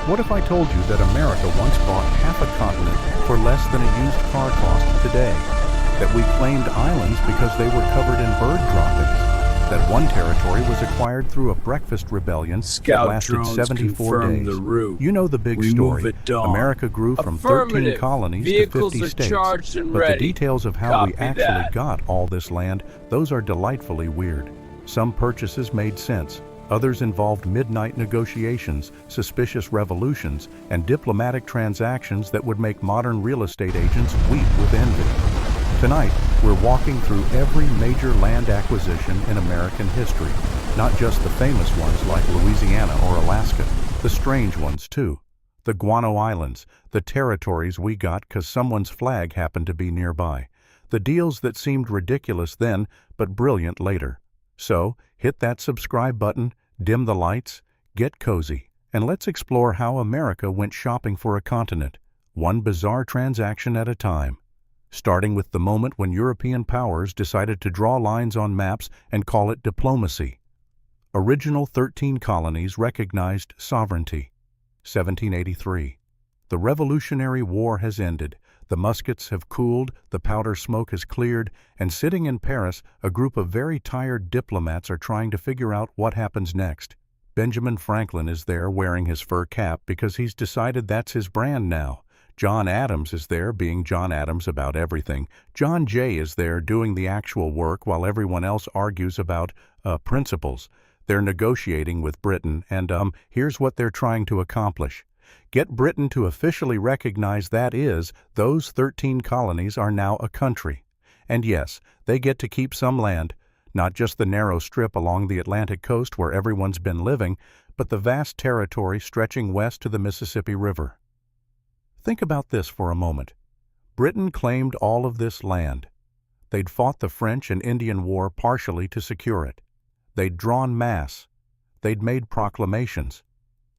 What if I told you that America once bought half a continent for less than a used car cost today? That we claimed islands because they were covered in bird droppings? That one territory was acquired through a breakfast rebellion that lasted 74 days? You know the big story. America grew from 13 colonies to 50 states. But the details of how we actually got all this land, those are delightfully weird. Some purchases made sense. Others involved midnight negotiations, suspicious revolutions, and diplomatic transactions that would make modern real estate agents weep with envy. Tonight, we're walking through every major land acquisition in American history, not just the famous ones like Louisiana or Alaska, the strange ones too. The Guano Islands, the territories we got because someone's flag happened to be nearby. The deals that seemed ridiculous then, but brilliant later. So, hit that subscribe button, dim the lights, get cozy, and let's explore how America went shopping for a continent, one bizarre transaction at a time. Starting with the moment when European powers decided to draw lines on maps and call it diplomacy. Original 13 colonies recognized sovereignty. 1783. The Revolutionary War has ended. The muskets have cooled, the powder smoke has cleared, and sitting in Paris, a group of very tired diplomats are trying to figure out what happens next. Benjamin Franklin is there wearing his fur cap because he's decided that's his brand now. John Adams is there being John Adams about everything. John Jay is there doing the actual work while everyone else argues about principles. They're negotiating with Britain, and here's what they're trying to accomplish. Get Britain to officially recognize that those 13 colonies are now a country. And yes, they get to keep some land, not just the narrow strip along the Atlantic coast where everyone's been living, but the vast territory stretching west to the Mississippi River. Think about this for a moment. Britain claimed all of this land. They'd fought the French and Indian War partially to secure it. They'd drawn mass. They'd made proclamations.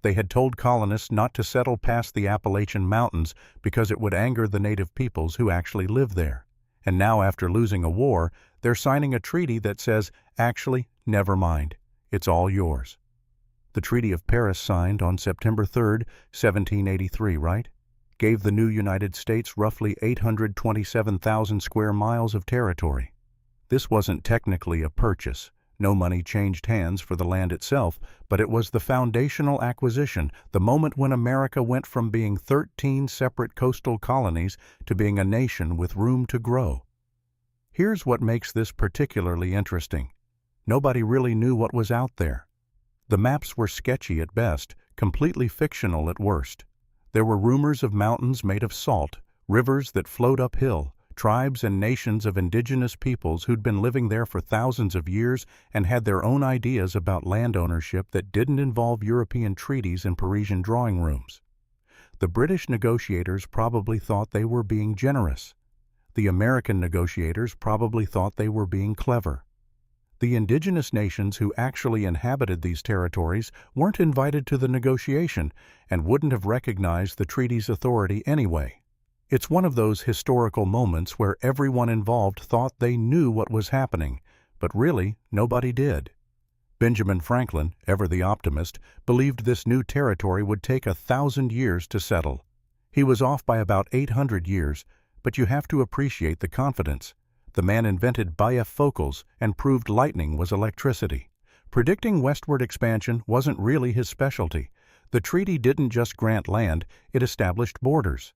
They had told colonists not to settle past the Appalachian Mountains because it would anger the native peoples who actually live there. And now, after losing a war, they're signing a treaty that says, actually, never mind. It's all yours. The Treaty of Paris signed on September 3, 1783, right? Gave the new United States roughly 827,000 square miles of territory. This wasn't technically a purchase. No money changed hands for the land itself, but it was the foundational acquisition, the moment when America went from being 13 separate coastal colonies to being a nation with room to grow. Here's what makes this particularly interesting. Nobody really knew what was out there. The maps were sketchy at best, completely fictional at worst. There were rumors of mountains made of salt, rivers that flowed uphill, tribes and nations of indigenous peoples who'd been living there for thousands of years and had their own ideas about land ownership that didn't involve European treaties and Parisian drawing rooms. The British negotiators probably thought they were being generous. The American negotiators probably thought they were being clever. The indigenous nations who actually inhabited these territories weren't invited to the negotiation and wouldn't have recognized the treaty's authority anyway. It's one of those historical moments where everyone involved thought they knew what was happening, but really nobody did. Benjamin Franklin, ever the optimist, believed this new territory would take 1,000 years to settle. He was off by about 800 years, but you have to appreciate the confidence. The man invented bifocals and proved lightning was electricity. Predicting westward expansion wasn't really his specialty. The treaty didn't just grant land, it established borders.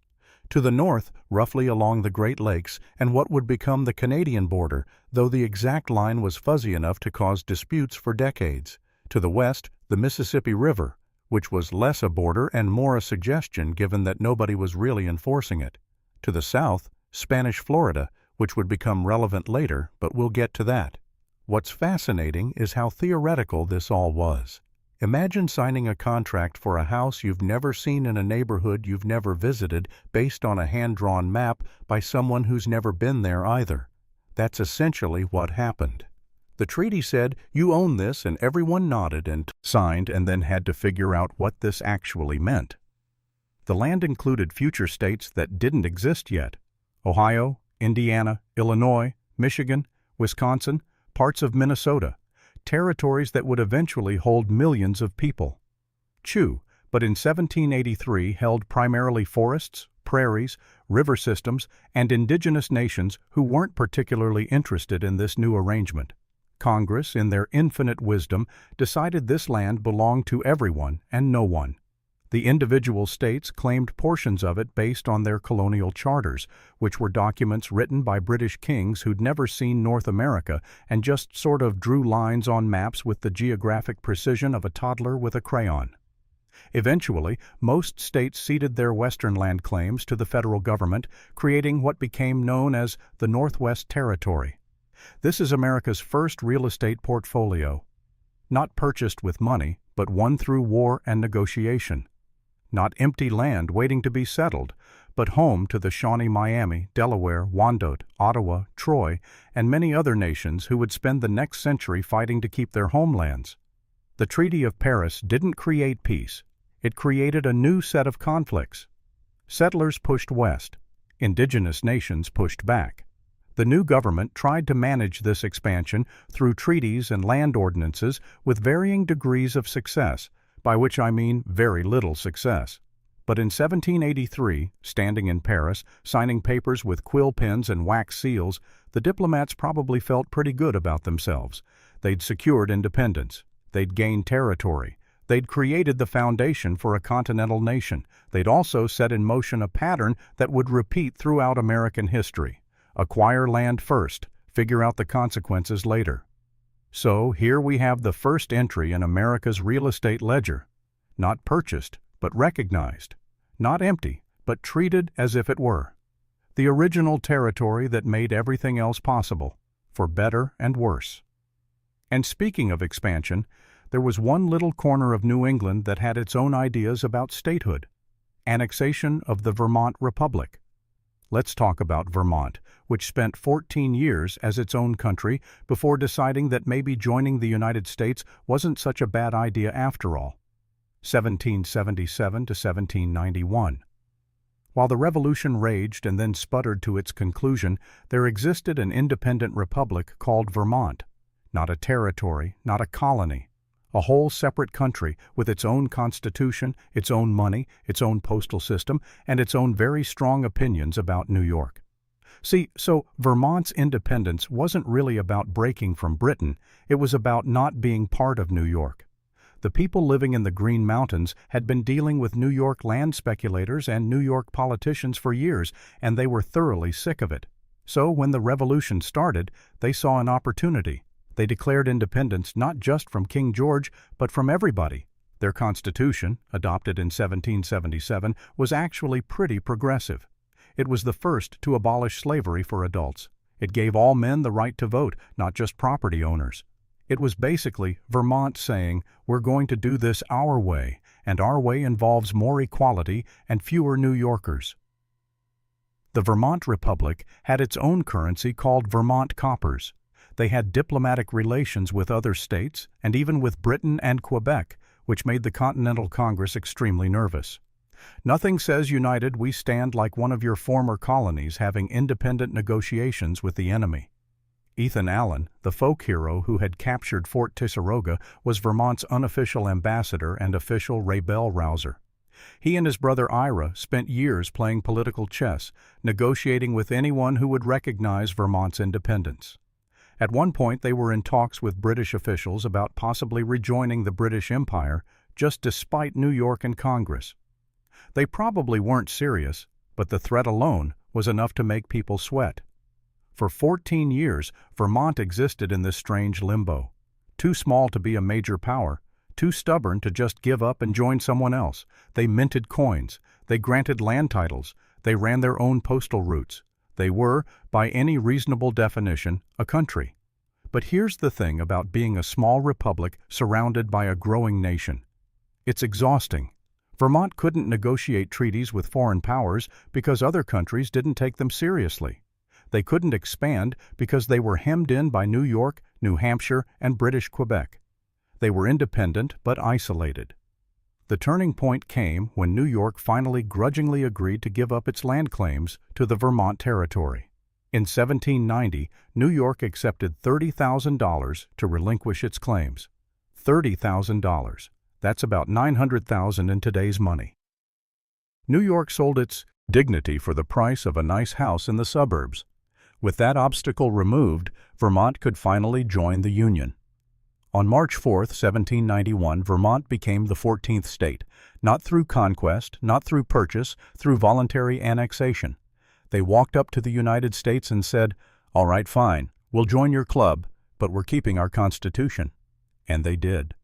To the north, roughly along the Great Lakes, and what would become the Canadian border, though the exact line was fuzzy enough to cause disputes for decades. To the west, the Mississippi River, which was less a border and more a suggestion given that nobody was really enforcing it. To the south, Spanish Florida, which would become relevant later, but we'll get to that. What's fascinating is how theoretical this all was. Imagine signing a contract for a house you've never seen in a neighborhood you've never visited based on a hand-drawn map by someone who's never been there either. That's essentially what happened. The treaty said, you own this, and everyone nodded and signed and then had to figure out what this actually meant. The land included future states that didn't exist yet. Ohio, Indiana, Illinois, Michigan, Wisconsin, parts of Minnesota. Territories that would eventually hold millions of people. Chew, but in 1783 held primarily forests, prairies, river systems, and indigenous nations who weren't particularly interested in this new arrangement. Congress, in their infinite wisdom, decided this land belonged to everyone and no one. The individual states claimed portions of it based on their colonial charters, which were documents written by British kings who'd never seen North America and just sort of drew lines on maps with the geographic precision of a toddler with a crayon. Eventually, most states ceded their western land claims to the federal government, creating what became known as the Northwest Territory. This is America's first real estate portfolio. Not purchased with money, but won through war and negotiation. Not empty land waiting to be settled, but home to the Shawnee, Miami, Delaware, Wyandotte, Ottawa, Troy, and many other nations who would spend the next century fighting to keep their homelands. The Treaty of Paris didn't create peace. It created a new set of conflicts. Settlers pushed west. Indigenous nations pushed back. The new government tried to manage this expansion through treaties and land ordinances with varying degrees of success, by which I mean very little success. But in 1783, standing in Paris, signing papers with quill pens and wax seals, the diplomats probably felt pretty good about themselves. They'd secured independence. They'd gained territory. They'd created the foundation for a continental nation. They'd also set in motion a pattern that would repeat throughout American history. Acquire land first, figure out the consequences later. So here we have the first entry in America's real estate ledger. Not purchased, but recognized. Not empty, but treated as if it were. The original territory that made everything else possible, for better and worse. And speaking of expansion, there was one little corner of New England that had its own ideas about statehood. Annexation of the Vermont Republic. Let's talk about Vermont, which spent 14 years as its own country before deciding that maybe joining the United States wasn't such a bad idea after all. 1777 to 1791. While the Revolution raged and then sputtered to its conclusion, there existed an independent republic called Vermont. Not a territory, not a colony. A whole separate country with its own constitution, its own money, its own postal system, and its own very strong opinions about New York. See, so Vermont's independence wasn't really about breaking from Britain, it was about not being part of New York. The people living in the Green Mountains had been dealing with New York land speculators and New York politicians for years, and they were thoroughly sick of it. So when the Revolution started, they saw an opportunity. They declared independence not just from King George, but from everybody. Their constitution, adopted in 1777, was actually pretty progressive. It was the first to abolish slavery for adults. It gave all men the right to vote, not just property owners. It was basically Vermont saying, we're going to do this our way, and our way involves more equality and fewer New Yorkers. The Vermont Republic had its own currency called Vermont coppers. They had diplomatic relations with other states and even with Britain and Quebec, which made the Continental Congress extremely nervous. Nothing says united we stand like one of your former colonies having independent negotiations with the enemy. Ethan Allen, the folk hero who had captured Fort Ticonderoga, was Vermont's unofficial ambassador and official rebel rouser. He and his brother Ira spent years playing political chess, negotiating with anyone who would recognize Vermont's independence. At one point they were in talks with British officials about possibly rejoining the British Empire, just despite New York and Congress. They probably weren't serious, but the threat alone was enough to make people sweat. For 14 years, Vermont existed in this strange limbo. Too small to be a major power, too stubborn to just give up and join someone else. They minted coins, they granted land titles, they ran their own postal routes. They were, by any reasonable definition, a country. But here's the thing about being a small republic surrounded by a growing nation. It's exhausting. Vermont couldn't negotiate treaties with foreign powers because other countries didn't take them seriously. They couldn't expand because they were hemmed in by New York, New Hampshire, and British Quebec. They were independent but isolated. The turning point came when New York finally grudgingly agreed to give up its land claims to the Vermont Territory. In 1790, New York accepted $30,000 to relinquish its claims. $30,000. That's about $900,000 in today's money. New York sold its dignity for the price of a nice house in the suburbs. With that obstacle removed, Vermont could finally join the Union. On March 4, 1791, Vermont became the 14th state, not through conquest, not through purchase, through voluntary annexation. They walked up to the United States and said, "All right, fine, we'll join your club, but we're keeping our Constitution." And they did.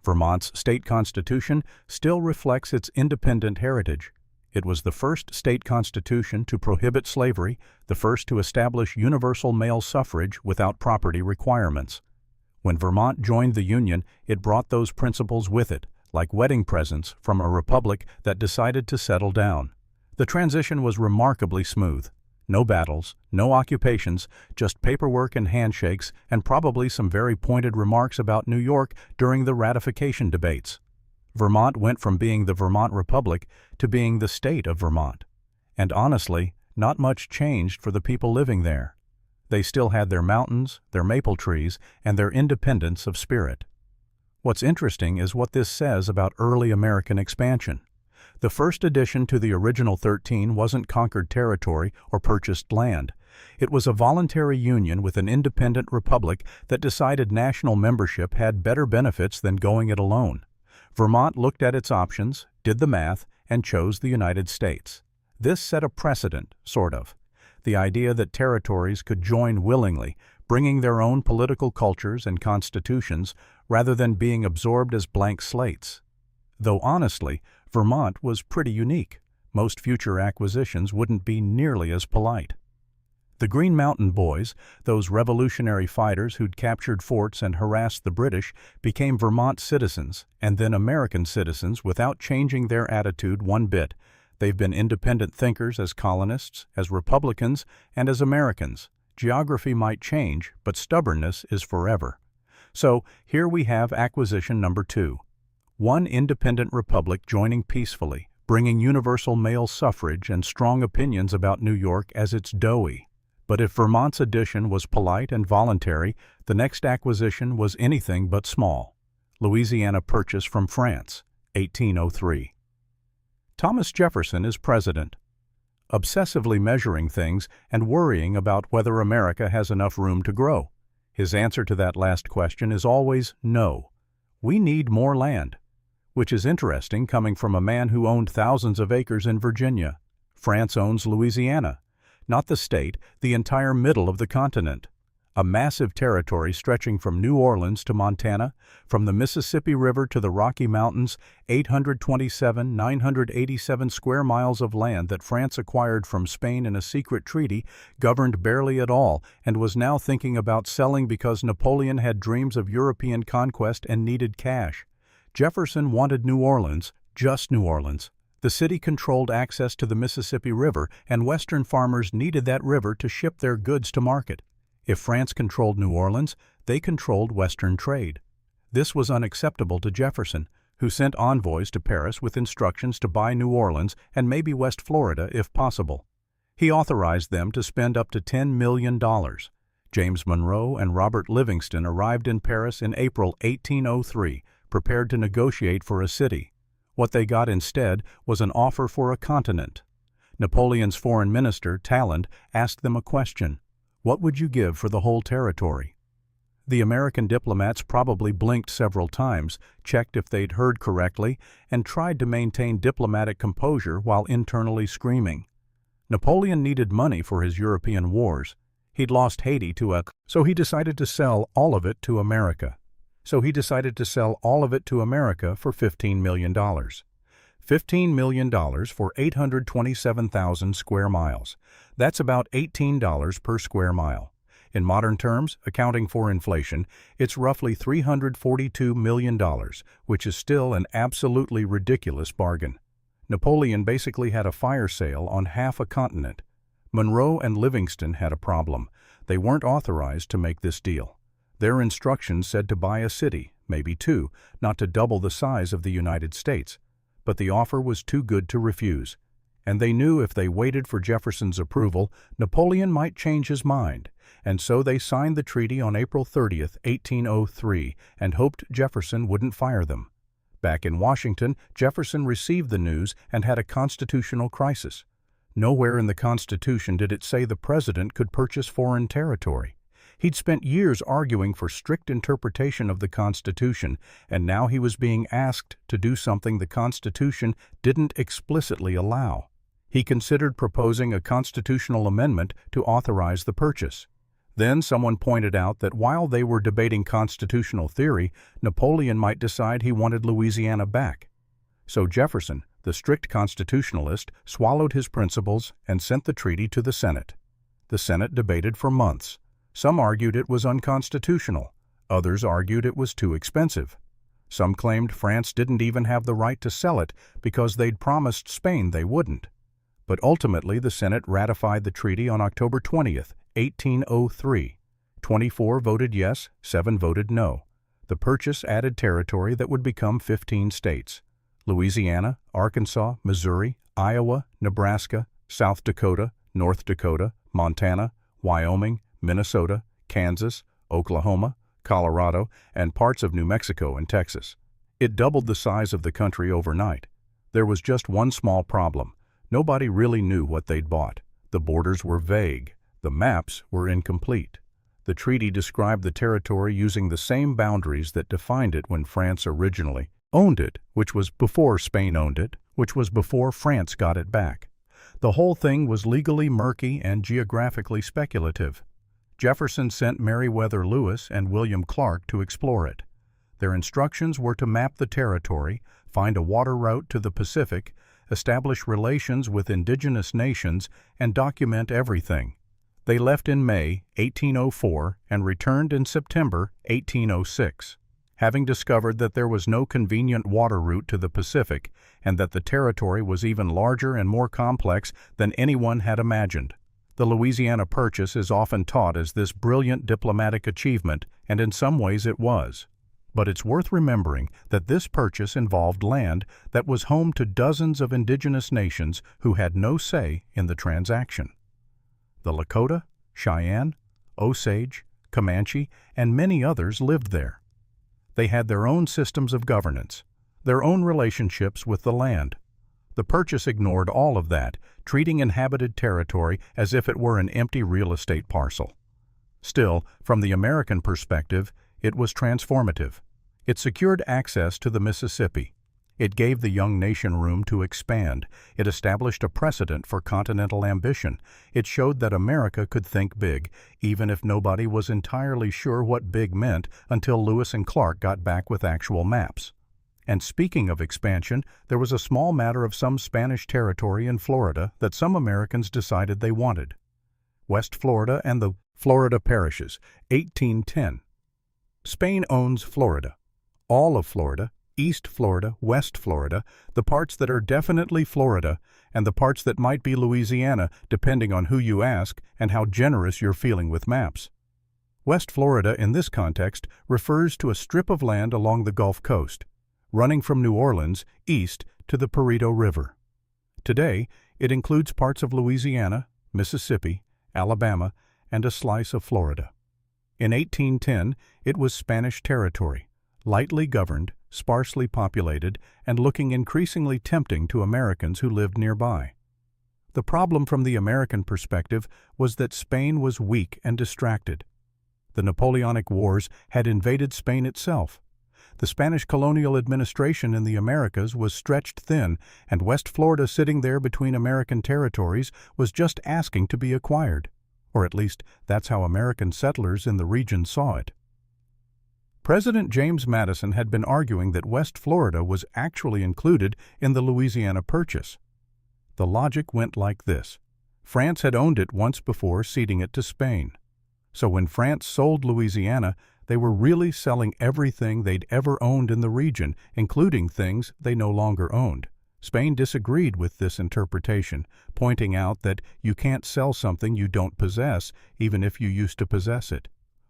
Vermont's state constitution still reflects its independent heritage. It was the first state constitution to prohibit slavery, the first to establish universal male suffrage without property requirements. When Vermont joined the Union, it brought those principles with it, like wedding presents from a republic that decided to settle down. The transition was remarkably smooth. No battles, no occupations, just paperwork and handshakes, and probably some very pointed remarks about New York during the ratification debates. Vermont went from being the Vermont Republic to being the state of Vermont. And honestly, not much changed for the people living there. They still had their mountains, their maple trees, and their independence of spirit. What's interesting is what this says about early American expansion. The first addition to the original 13 wasn't conquered territory or purchased land. It was a voluntary union with an independent republic that decided national membership had better benefits than going it alone. Vermont looked at its options, did the math, and chose the United States. This set a precedent, sort of. The idea that territories could join willingly, bringing their own political cultures and constitutions rather than being absorbed as blank slates. Though honestly, Vermont was pretty unique. Most future acquisitions wouldn't be nearly as polite. The Green Mountain Boys, those revolutionary fighters who'd captured forts and harassed the British, became Vermont citizens and then American citizens without changing their attitude one bit. They've been independent thinkers as colonists, as Republicans, and as Americans. Geography might change, but stubbornness is forever. So here we have acquisition number 2. One independent republic joining peacefully, bringing universal male suffrage and strong opinions about New York as its doughy. But if Vermont's addition was polite and voluntary, the next acquisition was anything but small. Louisiana Purchase from France, 1803. Thomas Jefferson is president. Obsessively measuring things and worrying about whether America has enough room to grow. His answer to that last question is always no. We need more land. Which is interesting coming from a man who owned thousands of acres in Virginia. France owns Louisiana. Not the state, the entire middle of the continent. A massive territory stretching from New Orleans to Montana, from the Mississippi River to the Rocky Mountains, 987 square miles of land that France acquired from Spain in a secret treaty, governed barely at all, and was now thinking about selling because Napoleon had dreams of European conquest and needed cash. Jefferson wanted New Orleans, just New Orleans. The city controlled access to the Mississippi River, and Western farmers needed that river to ship their goods to market. If France controlled New Orleans, they controlled Western trade. This was unacceptable to Jefferson, who sent envoys to Paris with instructions to buy New Orleans and maybe West Florida if possible. He authorized them to spend up to $10 million. James Monroe and Robert Livingston arrived in Paris in April 1803, prepared to negotiate for a city. What they got instead was an offer for a continent. Napoleon's foreign minister, Talland, asked them a question. What would you give for the whole territory? The American diplomats probably blinked several times, checked if they'd heard correctly, and tried to maintain diplomatic composure while internally screaming. Napoleon needed money for his European wars. He'd lost Haiti so he decided to sell all of it to America. For $15 million. $15 million for 827,000 square miles. That's about $18 per square mile. In modern terms, accounting for inflation, it's roughly $342 million, which is still an absolutely ridiculous bargain. Napoleon basically had a fire sale on half a continent. Monroe and Livingston had a problem. They weren't authorized to make this deal. Their instructions said to buy a city, maybe 2, not to double the size of the United States. But the offer was too good to refuse. And they knew if they waited for Jefferson's approval, Napoleon might change his mind. And so they signed the treaty on April 30, 1803, and hoped Jefferson wouldn't fire them. Back in Washington, Jefferson received the news and had a constitutional crisis. Nowhere in the Constitution did it say the president could purchase foreign territory. He'd spent years arguing for strict interpretation of the Constitution, and now he was being asked to do something the Constitution didn't explicitly allow. He considered proposing a constitutional amendment to authorize the purchase. Then someone pointed out that while they were debating constitutional theory, Napoleon might decide he wanted Louisiana back. So Jefferson, the strict constitutionalist, swallowed his principles and sent the treaty to the Senate. The Senate debated for months. Some argued it was unconstitutional. Others argued it was too expensive. Some claimed France didn't even have the right to sell it because they'd promised Spain they wouldn't. But ultimately the Senate ratified the treaty on October 20th, 1803. 24 voted yes, 7 voted no. The purchase added territory that would become 15 states: Louisiana, Arkansas, Missouri, Iowa, Nebraska, South Dakota, North Dakota, Montana, Wyoming, Minnesota, Kansas, Oklahoma, Colorado, and parts of New Mexico and Texas. It doubled the size of the country overnight. There was just one small problem. Nobody really knew what they'd bought. The borders were vague. The maps were incomplete. The treaty described the territory using the same boundaries that defined it when France originally owned it, which was before Spain owned it, which was before France got it back. The whole thing was legally murky and geographically speculative. Jefferson sent Meriwether Lewis and William Clark to explore it. Their instructions were to map the territory, find a water route to the Pacific, establish relations with indigenous nations, and document everything. They left in May 1804 and returned in September 1806, having discovered that there was no convenient water route to the Pacific and that the territory was even larger and more complex than anyone had imagined. The Louisiana Purchase is often taught as this brilliant diplomatic achievement, and in some ways it was. But it's worth remembering that this purchase involved land that was home to dozens of indigenous nations who had no say in the transaction. The Lakota, Cheyenne, Osage, Comanche, and many others lived there. They had their own systems of governance, their own relationships with the land. The purchase ignored all of that, treating inhabited territory as if it were an empty real estate parcel. Still, from the American perspective, it was transformative. It secured access to the Mississippi. It gave the young nation room to expand. It established a precedent for continental ambition. It showed that America could think big, even if nobody was entirely sure what big meant until Lewis and Clark got back with actual maps. And speaking of expansion, there was a small matter of some Spanish territory in Florida that some Americans decided they wanted. West Florida and the Florida Parishes, 1810. Spain owns Florida. All of Florida, East Florida, West Florida, the parts that are definitely Florida, and the parts that might be Louisiana, depending on who you ask and how generous you're feeling with maps. West Florida, in this context, refers to a strip of land along the Gulf Coast, running from New Orleans east to the Perito River. Today, it includes parts of Louisiana, Mississippi, Alabama, and a slice of Florida. In 1810, it was Spanish territory, lightly governed, sparsely populated, and looking increasingly tempting to Americans who lived nearby. The problem from the American perspective was that Spain was weak and distracted. The Napoleonic Wars had invaded Spain itself. The Spanish colonial administration in the Americas was stretched thin, and West Florida, sitting there between American territories, was just asking to be acquired. Or at least, that's how American settlers in the region saw it. President James Madison had been arguing that West Florida was actually included in the Louisiana Purchase. The logic went like this. France had owned it once before ceding it to Spain. So when France sold Louisiana, they were really selling everything they'd ever owned in the region, including things they no longer owned. Spain disagreed with this interpretation, pointing out that you can't sell something you don't possess, even if you used to possess it.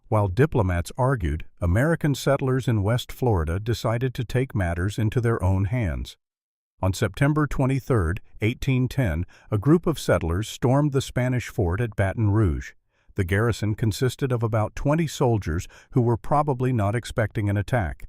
While diplomats argued, American settlers in West Florida decided to take matters into their own hands. On September 23, 1810, a group of settlers stormed the Spanish fort at Baton Rouge. The garrison consisted of about 20 soldiers who were probably not expecting an attack.